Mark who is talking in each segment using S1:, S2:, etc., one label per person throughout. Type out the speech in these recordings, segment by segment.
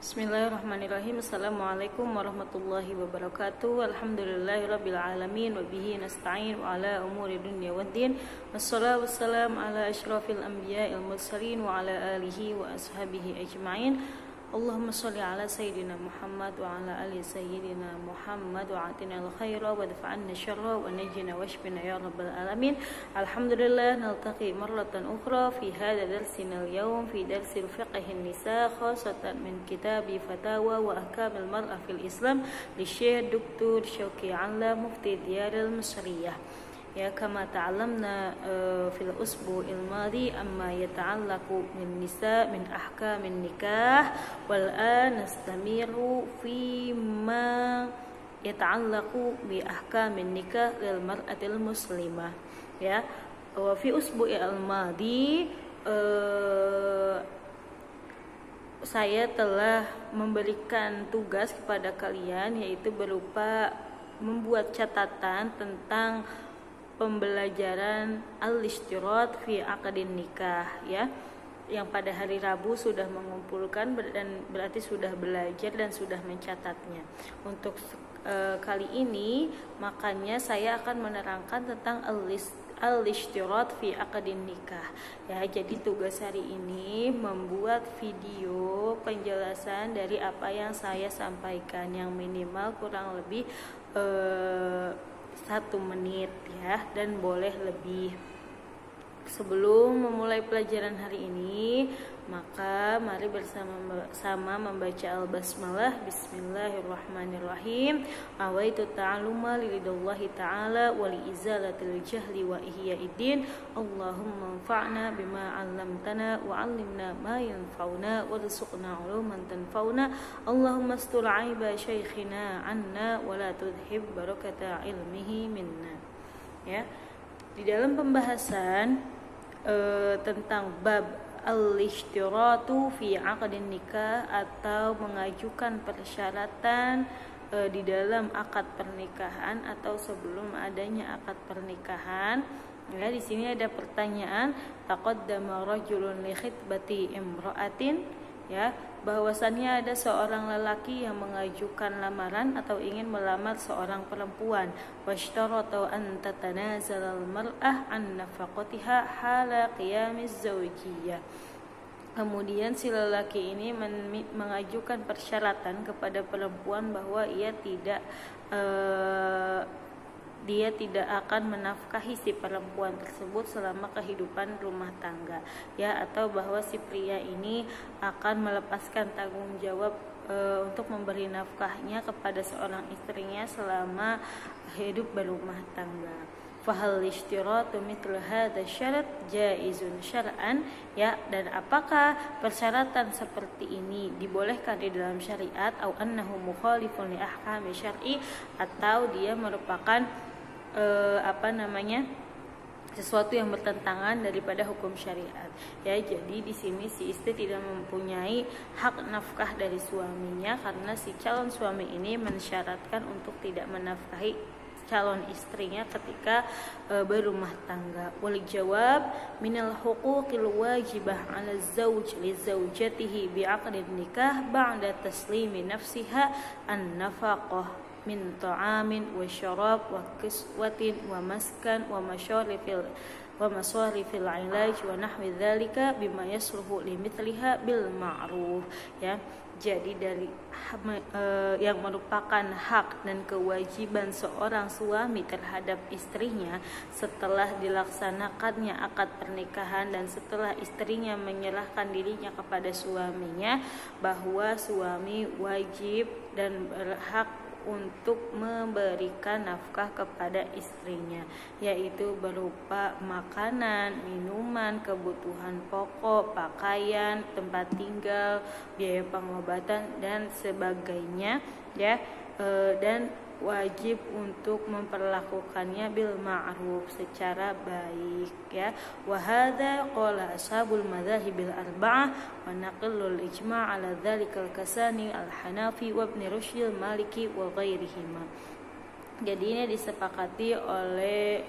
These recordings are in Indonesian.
S1: Bismillahirrahmanirrahim. Assalamualaikum warahmatullahi wabarakatuh. Alhamdulillahirabbil alamin wa bihi nasta'in wa ala umuri dunya waddin. Wassalatu wassalamu ala asyrafil anbiya'il mursalin wa ala alihi wa ashabihi ajma'in. Allahumma sholli ala sayyidina Muhammad wa ala ali sayyidina Muhammad wa atina al-khaira wa dafa'anna syarra wa najina washbina ya rabbal alamin. Alhamdulillah naltaqi marratan ukhra fi hadha darsina al-yawm fi darsil fiqhin nisa khasatan min kitabi fatawa wa ahkamil mar'ah fil Islam li Syekh Dr. Syauqi Alla mufti Diyaril Misriyah. Ya, kama ta'allamna fil usbu'il madi amma yata'allaqu min nisa min ahkamin nikah wal an nastamiru fi ma yata'allaqu bi ahkamin nikah lil mar'atil muslimah. Ya, wa fi usbu'il madi saya telah memberikan tugas kepada kalian, yaitu berupa membuat catatan tentang pembelajaran al-ishtirat fi aqdin nikah, ya, yang pada hari Rabu sudah mengumpulkan dan berarti sudah belajar dan sudah mencatatnya. Untuk kali ini makanya saya akan menerangkan tentang al-ishtirat fi aqdin nikah, ya. Jadi tugas hari ini membuat video penjelasan dari apa yang saya sampaikan, yang minimal kurang lebih 1 menit, ya, dan boleh lebih. Sebelum memulai pelajaran hari ini, maka mari bersama membaca al-basmalah. Bismillahirrahmanirrahim. Awaitu ta'aluma lillahi ta'ala wa li izalatil jahli wa ihyaiddin. Allahumma anfa'na bima 'allamtana wa 'allimna ma yanfa'una warzuqna 'uluman tanfa'una. Allahumma astur 'aiba syekhina 'anna wa la tudhib barakata ilmihi minna. Ya. Di dalam pembahasan tentang bab al-ishtiratu fi aqdin nikah atau mengajukan persyaratan di dalam akad pernikahan atau sebelum adanya akad pernikahan. Ya, di sini ada pertanyaan, taqaddama rajulun li khitbati imra'atin, ya, bahwasannya ada seorang lelaki yang mengajukan lamaran atau ingin melamar seorang perempuan. Washtarata an tatanazal al-mar'ah an nafaqatiha hala qiyamiz zawjiyah. Kemudian si lelaki ini mengajukan persyaratan kepada perempuan bahwa dia tidak akan menafkahi si perempuan tersebut selama kehidupan rumah tangga, ya, atau bahwa si pria ini akan melepaskan tanggung jawab untuk memberi nafkahnya kepada seorang istrinya selama hidup berumah tangga. Fahal ishtiratu mithlu hadza syarat jaizun syar'an, ya, dan apakah persyaratan seperti ini dibolehkan di dalam syariat, au annahu mukhalifun li ahkami syar'i, atau dia merupakan sesuatu yang bertentangan daripada hukum syariat, ya. Jadi di sini si istri tidak mempunyai hak nafkah dari suaminya karena si calon suami ini mensyaratkan untuk tidak menafkahi calon istrinya ketika berumah tangga. Wal jawab minal huquqil wajibah 'ala zawj li zawjatihi bi 'aqdin nikah ba'da taslimi nafsiha an-nafaqah min ta'amin wa syarab wa kiswatin wa maskan wa masharifil ilaj wa nahwi dzalika bima yasluhu limithliha bil ma'ruf, ya. Jadi dari yang merupakan hak dan kewajiban seorang suami terhadap istrinya setelah dilaksanakannya akad pernikahan dan setelah istrinya menyerahkan dirinya kepada suaminya, bahwa suami wajib dan berhak untuk memberikan nafkah kepada istrinya, yaitu berupa makanan, minuman, kebutuhan pokok, pakaian, tempat tinggal, biaya pengobatan dan sebagainya, ya, dan wajib untuk memperlakukannya bil ma'ruf, secara baik, ya. Wa hadza qala ashabul madzahibil arba'ah wa naqillul ijma' ala dzalikal kasani al-Hanafi wa Ibn Rushd al-Maliki wa ghairihima. Jadi ini disepakati oleh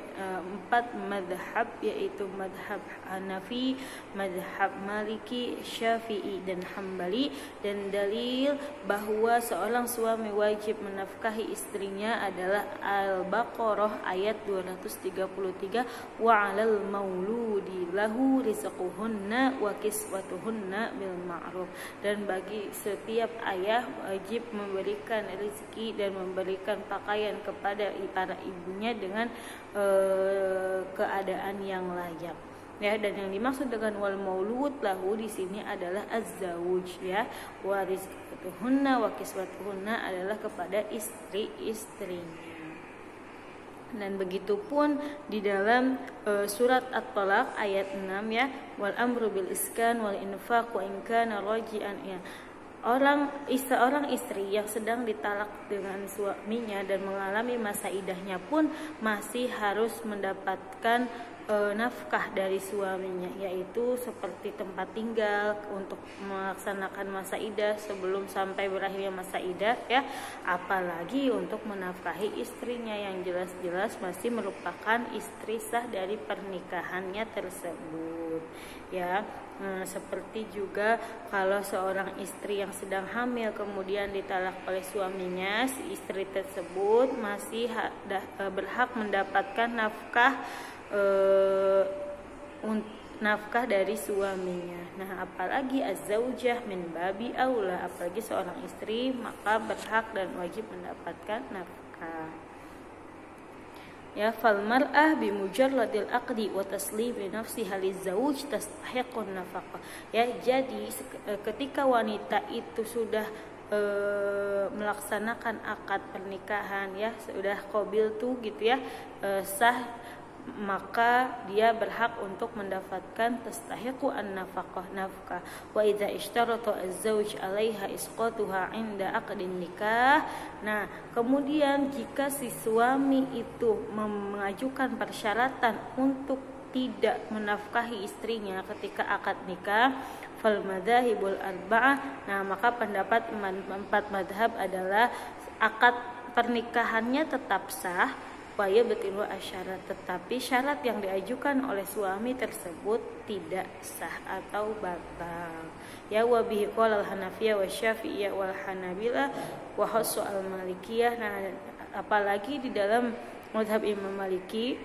S1: 4 madhab, yaitu madhab Hanafi, madhab Maliki, Syafi'i, dan Hambali. Dan dalil bahwa seorang suami wajib menafkahi istrinya adalah Al-Baqarah ayat 233, wa 'alal mauludi lahu rizquhunna wa kiswatuhunna bil ma'ruf. Dan bagi setiap ayah wajib memberikan rezeki dan memberikan pakaian kepada para ibunya dengan keadaan yang layak. Ya, dan yang dimaksud dengan wal maulud lahu di sini adalah az-zawj, ya. Wa rizquhunna wa kiswatuhunna adalah kepada istri-istrinya. Dan begitupun di dalam surat At-Talaq ayat 6, ya, wal amru bil iskan wal infaq wa in kana raji'an, ya. Seorang istri yang sedang ditalak dengan suaminya dan mengalami masa idahnya pun masih harus mendapatkan nafkah dari suaminya, yaitu seperti tempat tinggal untuk melaksanakan masa idah sebelum sampai berakhirnya masa idah, ya, apalagi untuk menafkahi istrinya yang jelas-jelas masih merupakan istri sah dari pernikahannya tersebut, ya. Seperti juga kalau seorang istri yang sedang hamil kemudian ditalak oleh suaminya, si istri tersebut masih berhak mendapatkan nafkah dari suaminya. Nah, apalagi az-zaujah min babi aula, apalagi seorang istri, maka berhak dan wajib mendapatkan nafkah. Ya, fal mar'ah bi mujarradil aqdi wa taslimi nafsiha lizauj tastahiqun nafaqah. Ya, jadi ketika wanita itu sudah melaksanakan akad pernikahan, ya, sudah qabil tuh gitu, ya, sah, maka dia berhak untuk mendapatkan tastahiqu an-nafaqah, nafkah. Wa idza ishtarata az-zawj 'alaiha isqatuha 'inda aqdin nikah. Nah, kemudian jika si suami itu mengajukan persyaratan untuk tidak menafkahi istrinya ketika akad nikah, fal madzahibul arba'ah, nah maka pendapat 4 madhab adalah akad pernikahannya tetap sah, waya betilu asyarat, tetapi syarat yang diajukan oleh suami tersebut tidak sah atau batal. Ya, wa bihi qala al-Hanafiyah wa Syafi'iyah wal Hanabilah wa hasu al-Malikiyah. Nah, apalagi di dalam mazhab Imam Maliki,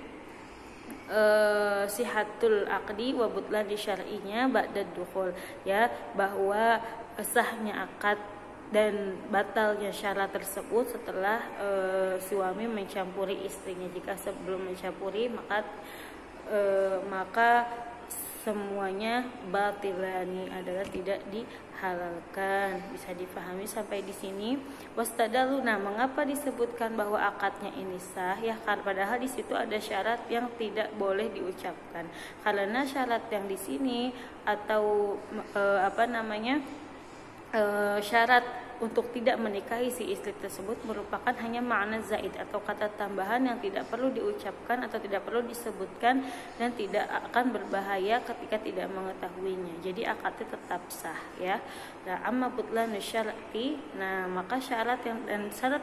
S1: sihatul aqdi wa butlan di syar'inya ba'da dukhul, ya, bahwa sahnya akad dan batalnya syarat tersebut setelah suami mencampuri istrinya. Jika sebelum mencampuri maka semuanya batilani, adalah tidak dihalalkan. Bisa dipahami sampai di sini. Wastadalu, nah mengapa disebutkan bahwa akadnya ini sah, ya, padahal di situ ada syarat yang tidak boleh diucapkan. Karena syarat yang di sini atau syarat untuk tidak menikahi si istri tersebut merupakan hanya makna zaid atau kata tambahan yang tidak perlu diucapkan atau tidak perlu disebutkan dan tidak akan berbahaya ketika tidak mengetahuinya. Jadi akadnya tetap sah, ya. Nah, amma butlan syar'i, nah maka syarat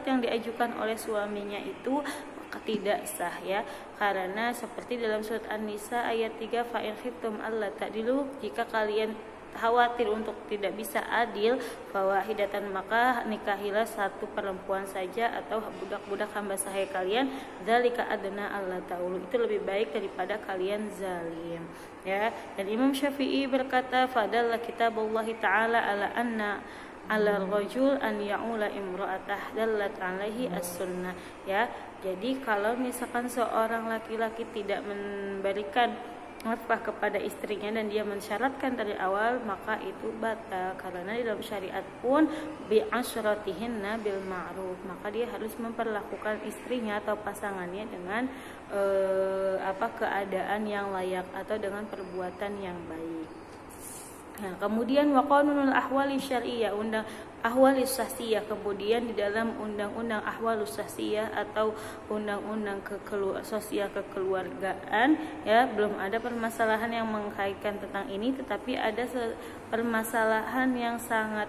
S1: yang diajukan oleh suaminya itu maka tidak sah, ya, karena seperti dalam surat An-Nisa ayat 3, fa in khiftum alla ta'dilu, jika kalian khawatir untuk tidak bisa adil, fawahidatan, maka nikahilah satu perempuan saja atau budak-budak hamba sahaya kalian, zalika adna alla ta'ulu, itu lebih baik daripada kalian zalim, ya. Dan Imam Syafi'i berkata, fadalla kitabullahi ta'ala ala anna ala rajul an ya'ula imra'atah dallat alaihi as-sunnah, ya. Jadi kalau misalkan seorang laki-laki tidak memberikan nafkah kepada istrinya dan dia mensyaratkan dari awal, maka itu batal, karena di dalam syariat pun bi asyratihinna bil ma'ruf, maka dia harus memperlakukan istrinya atau pasangannya dengan keadaan yang layak atau dengan perbuatan yang baik. Nah, kemudian wa qanunul ahwali syar'iyyah, undang ahwal sahsiyah, kemudian di dalam undang-undang ahwal sahsiyah atau undang-undang sosial kekeluargaan, ya, belum ada permasalahan yang mengkaitkan tentang ini, tetapi ada permasalahan yang sangat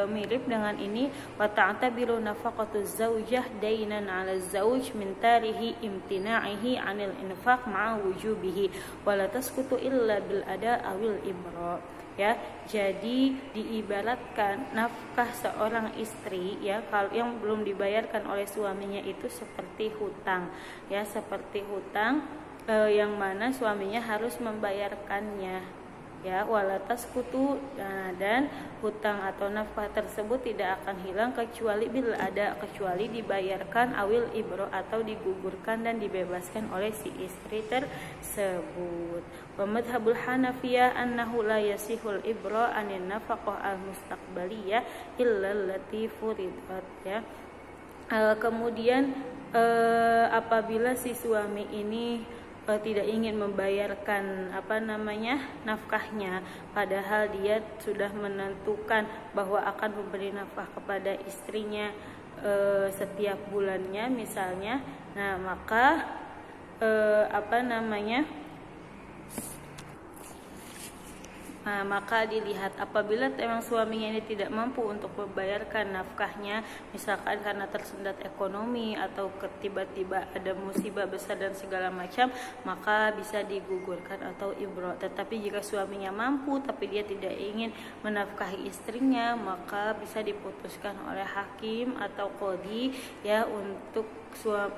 S1: mirip dengan ini. Wa ta'tabiru nafaqatuz zaujah dainan 'ala zauj min tarihi imtina'ihi 'anil infaq ma'a wujubihi wa la tasqutu illa bil ada awil ibra. Ya, jadi diibaratkan nafkah seorang istri, ya, kalau yang belum dibayarkan oleh suaminya itu seperti hutang, ya, seperti hutang yang mana suaminya harus membayarkannya, ya, walatas kutu. Nah, dan hutang atau nafkah tersebut tidak akan hilang kecuali bila ada, kecuali dibayarkan awil ibro atau digugurkan dan dibebaskan oleh si istri tersebut. Wa madhhabul Hanafiyah annahu la yasihul ibro anin nafaqah al mustaqbaliyah illa allati furidat, ya. Kemudian apabila si suami ini tidak ingin membayarkan nafkahnya, padahal dia sudah menentukan bahwa akan memberi nafkah kepada istrinya setiap bulannya misalnya, nah maka maka dilihat apabila memang suaminya ini tidak mampu untuk membayarkan nafkahnya, misalkan karena tersendat ekonomi atau tiba-tiba ada musibah besar dan segala macam, maka bisa digugurkan atau ibro. Tetapi jika suaminya mampu tapi dia tidak ingin menafkahi istrinya, maka bisa diputuskan oleh hakim atau qadhi, ya, untuk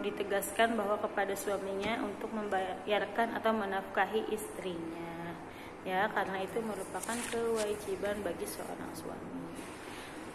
S1: ditegaskan bahwa kepada suaminya untuk membayarkan atau menafkahi istrinya, ya, karena itu merupakan kewajiban bagi seorang suami,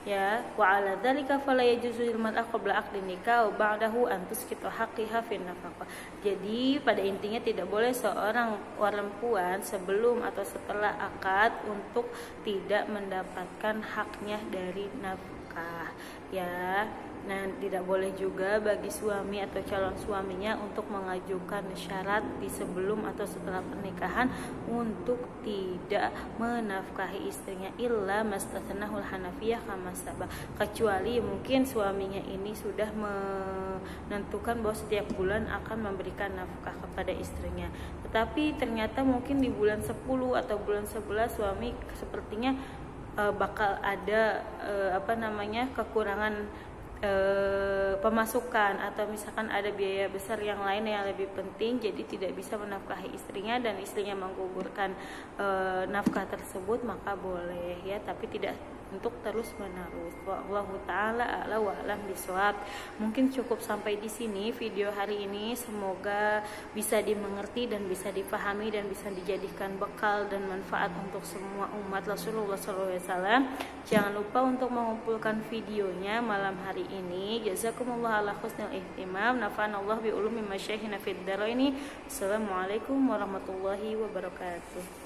S1: ya. Wa 'ala dzalika fala yajuzu lil mar'ah qabla aqdin nikah wa ba'dahu an tusqitu haqqiha fin nafaqah. Jadi pada intinya tidak boleh seorang perempuan sebelum atau setelah akad untuk tidak mendapatkan haknya dari nafkah, ya. Nah, tidak boleh juga bagi suami atau calon suaminya untuk mengajukan syarat di sebelum atau setelah pernikahan untuk tidak menafkahi istrinya illa mastathnahul Hanafiyah kama sabaq, kecuali mungkin suaminya ini sudah menentukan bahwa setiap bulan akan memberikan nafkah kepada istrinya, tetapi ternyata mungkin di bulan 10 atau bulan 11 suami sepertinya bakal ada kekurangan pemasukan atau misalkan ada biaya besar yang lain yang lebih penting, jadi tidak bisa menafkahi istrinya dan istrinya menggugurkan nafkah tersebut, maka boleh, ya, tapi tidak untuk terus menerus. Wallahu taala a'la wa alam bishawab. Mungkin cukup sampai di sini video hari ini, semoga bisa dimengerti dan bisa dipahami dan bisa dijadikan bekal dan manfaat untuk semua umat Rasulullah SAW. Jangan lupa untuk mengumpulkan videonya malam hari ini. Jazakumullah ala husnil ihtimam. Nafa'anallah bi ulumi masyayikhina fid dharaini. Assalamualaikum warahmatullahi wabarakatuh.